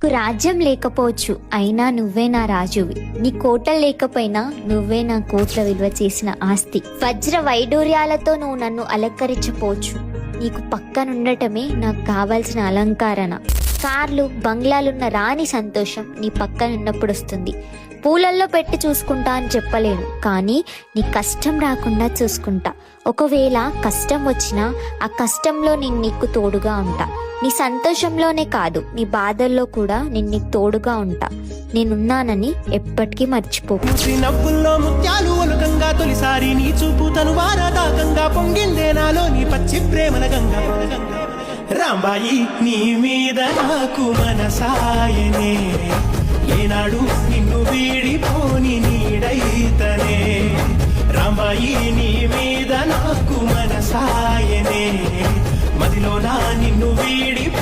నీకు రాజ్యం లేకపోవచ్చు, అయినా నువ్వే నా రాజువి. నీ కోటలు లేకపోయినా నువ్వే నా కోట్ల విలువ చేసిన ఆస్తి. వజ్ర వైడూర్యాలతో నువ్వు నన్ను అలంకరించపోవచ్చు, నీకు పక్కనుండటమే నాకు కావాల్సిన అలంకరణ. కార్లు బంగ్లాలున్న రాని సంతోషం నీ పక్కనున్నప్పుడు వస్తుంది. పూలల్లో పెట్టి చూసుకుంటా అని చెప్పలేను, కానీ నీ కష్టం రాకుండా చూసుకుంటా. ఒకవేళ కష్టం వచ్చినా ఆ కష్టంలో నేను నీకు తోడుగా ఉంటా. నీ సంతోషంలోనే కాదు, నీ బాధల్లో కూడా నేను నీకు తోడుగా ఉంటా. నేనున్నానని ఎప్పటికీ మర్చిపోకు. నవ్వుల్లో ముత్యాలు ఒలుకంగా తొలిసారి నీ చూపు తను వారదాకంగా పొంగిందే నాలో నీ పచ్చి ప్రేమల గంగా. రాంబాయి నీ మీద నాకు మనసాయనే, ఏనాడు నిన్ను వీడిపోని నీడైతనే. రాంబాయి నీ మీద నాకు మనసాయనే, మదిలో నా నిన్ను వీడిపో